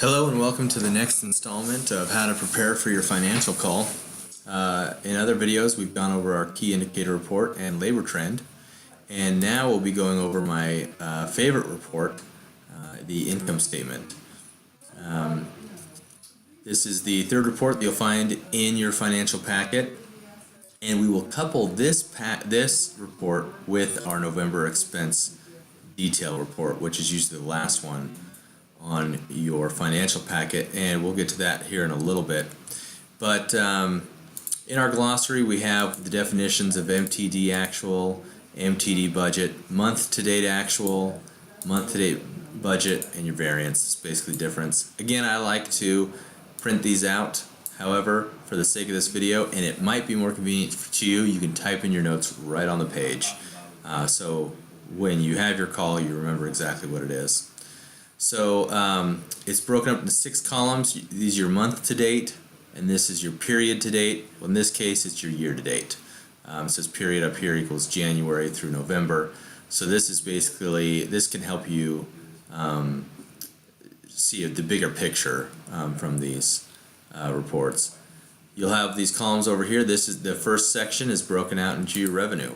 Hello and welcome to the next installment of How to Prepare for Your Financial Call. In other videos, we've gone over our key indicator report and labor trend, and now we'll be going over my favorite report, the income statement. This is the third report that you'll find in your financial packet, and we will couple this report with our November expense detail report, which is usually the last one on your financial packet, and we'll get to that here in a little bit. But in our glossary, we have the definitions of MTD actual, MTD budget, month-to-date actual, month-to-date budget, and your variance. It's basically difference. Again, I like to print these out. However, for the sake of this video, and it might be more convenient to you, you can type in your notes right on the page. So when you have your call, you remember exactly what it is. So it's broken up into 6 columns. These are your month to date, and this is your period to date. Well, in this case, it's your year to date. It says period up here equals January through November. So this is basically, this can help you see the bigger picture from these reports. You'll have these columns over here. This is the first section is broken out into your revenue.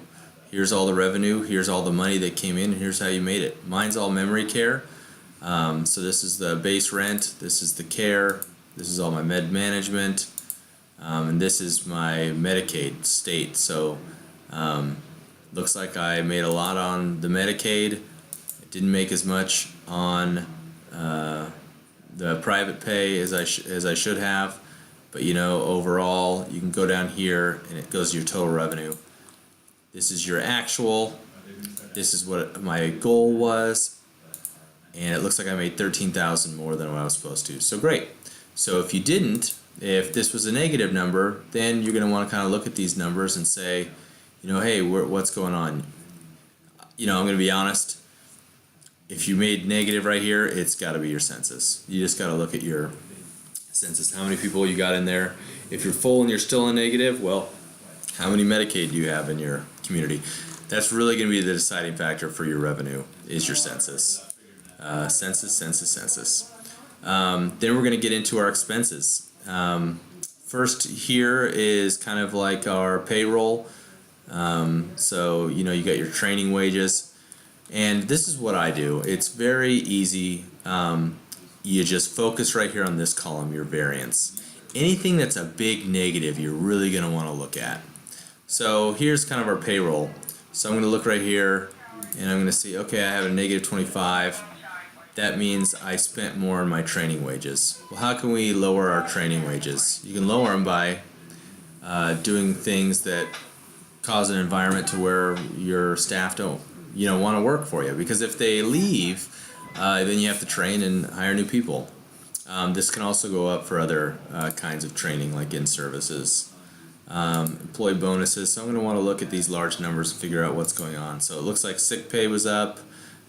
Here's all the revenue. Here's all the money that came in. And here's how you made it. Mine's all memory care. So this is the base rent, this is the care, this is all my med management, and this is my Medicaid state. So looks like I made a lot on the Medicaid. I didn't make as much on the private pay as I should have, but you know, overall you can go down here and it goes to your total revenue. This is your actual, this is what my goal was. And it looks like I made $13,000 more than what I was supposed to. So great. So if you didn't, if this was a negative number, then you're going to want to kind of look at these numbers and say, you know, hey, what's going on? You know, I'm going to be honest. If you made negative right here, it's got to be your census. You just got to look at your census. How many people you got in there? If you're full and you're still in negative, well, how many Medicaid do you have in your community? That's really going to be the deciding factor for your revenue, is your census. Census. Then we're going to get into our expenses. First here is kind of like our payroll. So, you know, you got your training wages. And this is what I do. It's very easy. You just focus right here on this column, your variance. Anything that's a big negative, you're really going to want to look at. So here's kind of our payroll. So I'm going to look right here, and I'm going to see, okay, I have a negative 25. That means I spent more on my training wages. Well, how can we lower our training wages? You can lower them by doing things that cause an environment to where your staff don't, you know, want to work for you. Because if they leave, then you have to train and hire new people. This can also go up for other kinds of training, like in services, employee bonuses. So I'm going to want to look at these large numbers and figure out what's going on. So it looks like sick pay was up.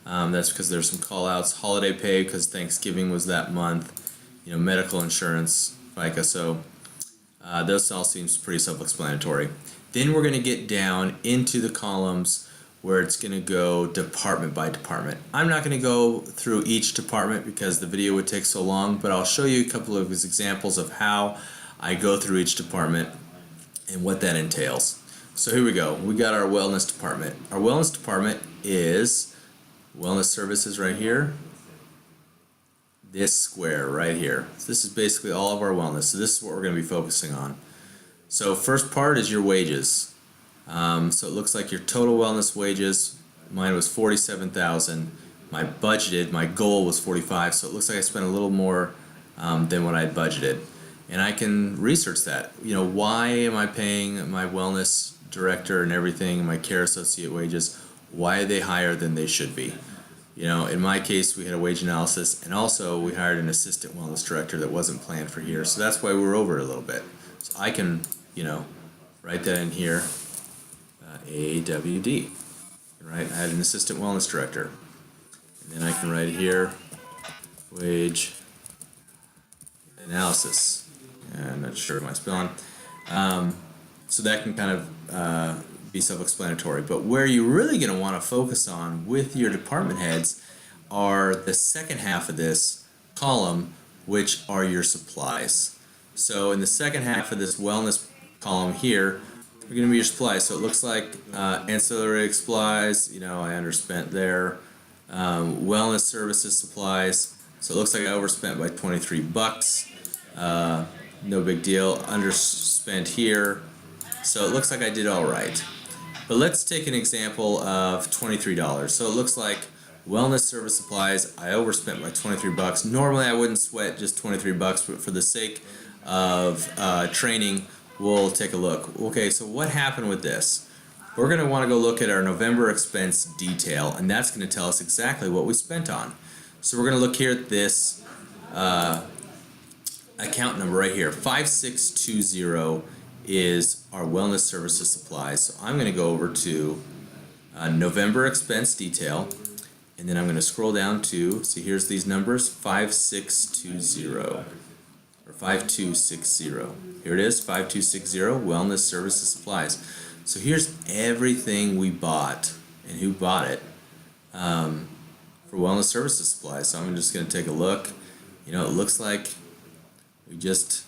That's because there's some call-outs. Holiday pay because Thanksgiving was that month. You know, medical insurance, FICA. So those all seems pretty self-explanatory. Then we're going to get down into the columns where it's going to go department by department. I'm not going to go through each department because the video would take so long, but I'll show you a couple of examples of how I go through each department and what that entails. So here we go. We got our wellness department. Our wellness department is wellness services right here, this square right here. So this is basically all of our wellness. So this is what we're going to be focusing on. So first part is your wages. So it looks like your total wellness wages, mine was $47,000. My goal was $45,000. So it looks like I spent a little more than what I had budgeted. And I can research that. You know, why am I paying my wellness director and everything, my care associate wages? Why are they higher than they should be? You know, in my case, we had a wage analysis, and also we hired an assistant wellness director that wasn't planned for here, so that's why we were over a little bit. So I can, you know, write that in here, AWD, right? I had an assistant wellness director, and then I can write here, wage analysis. I'm not sure of my spelling. So that can kind of be self-explanatory, but where you're really going to want to focus on with your department heads are the second half of this column which are your supplies. So in the second half of this wellness column here, are going to be your supplies. So it looks like ancillary supplies, I underspent there. Wellness services supplies. So it looks like I overspent by $23. No big deal. Underspent here. So it looks like I did all right. But let's take an example of $23. So it looks like wellness service supplies, I overspent by $23. Normally I wouldn't sweat just $23, but for the sake of training, we'll take a look. Okay, so what happened with this? We're going to want to go look at our November expense detail, and that's going to tell us exactly what we spent on. So we're going to look here at this account number right here. 5620 is our wellness services supplies. So I'm going to go over to November expense detail, and then I'm going to scroll down to, see here's these numbers, 5620 or 5260. Here it is, 5260, wellness services supplies. So here's everything we bought and who bought it for wellness services supplies. So I'm just going to take a look. It looks like we just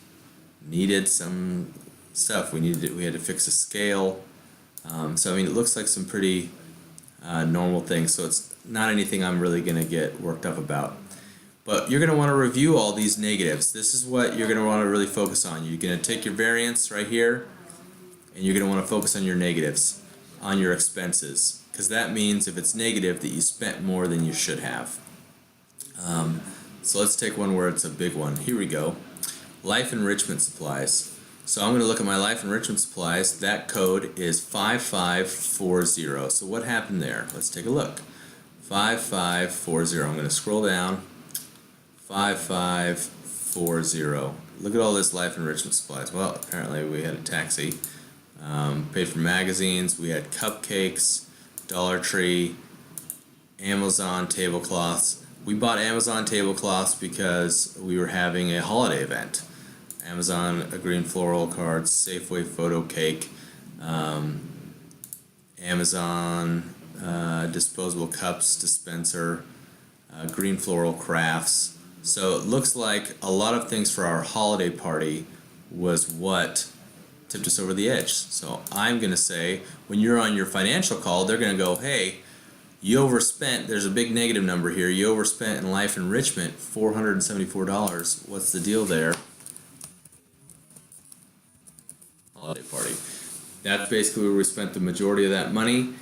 needed some stuff. We had to fix a scale. So it looks like some pretty normal things. So it's not anything I'm really going to get worked up about. But you're going to want to review all these negatives. This is what you're going to want to really focus on. You're going to take your variance right here, and you're going to want to focus on your negatives, on your expenses, because that means if it's negative that you spent more than you should have. So let's take one where it's a big one. Here we go. Life enrichment supplies. So I'm going to look at my life enrichment supplies. That code is 5540. So what happened there? Let's take a look. 5540. I'm going to scroll down. 5540. Look at all this life enrichment supplies. Well, apparently we had a taxi. Paid for magazines. We had cupcakes, Dollar Tree, Amazon tablecloths. We bought Amazon tablecloths because we were having a holiday event. Amazon a green floral cards, Safeway photo cake, Amazon disposable cups dispenser, green floral crafts. So it looks like a lot of things for our holiday party was what tipped us over the edge. So I'm going to say, when you're on your financial call, they're going to go, hey, you overspent, there's a big negative number here, you overspent in life enrichment $474. What's the deal there? Holiday party. That's basically where we spent the majority of that money.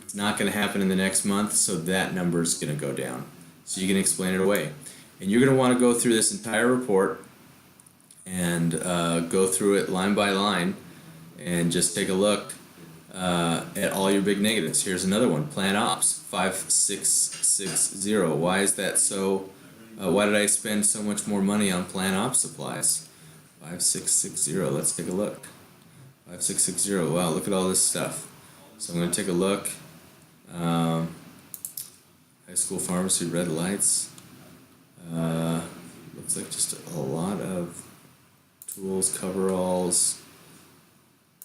It's not going to happen in the next month, so that number is going to go down. So you can explain it away. And you're going to want to go through this entire report and go through it line by line and just take a look at all your big negatives. Here's another one, Plan Ops 5660. Why is that so? Why did I spend so much more money on Plan Ops supplies? 5660. Let's take a look. 5660. Wow, look at all this stuff. So I'm going to take a look. High school pharmacy, red lights. Looks like just a lot of tools, coveralls,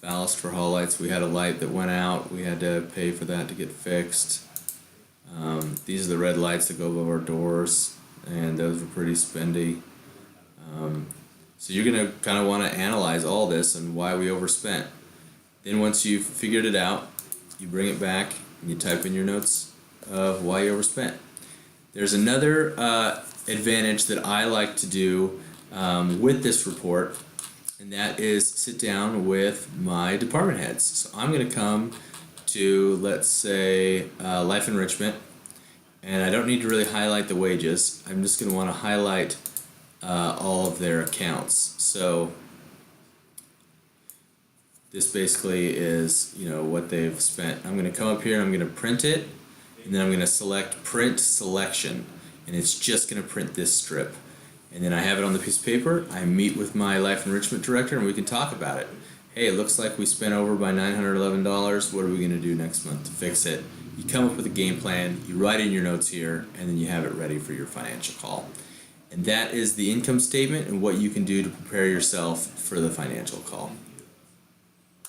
ballast for hall lights. We had a light that went out. We had to pay for that to get fixed. These are the red lights that go above our doors, and those were pretty spendy. So you're going to kind of want to analyze all this and why we overspent. Then once you've figured it out, you bring it back and you type in your notes of why you overspent. There's another advantage that I like to do with this report, and that is sit down with my department heads. So I'm going to come to, let's say, life enrichment, and I don't need to really highlight the wages. I'm just going to want to highlight all of their accounts. So this basically is, what they've spent. I'm going to come up here and I'm going to print it, and then I'm going to select print selection, and it's just going to print this strip. And then I have it on the piece of paper. I meet with my life enrichment director and we can talk about it. Hey, it looks like we spent over by $911. What are we going to do next month to fix it? You come up with a game plan, you write in your notes here, and then you have it ready for your financial call. And that is the income statement and what you can do to prepare yourself for the financial call.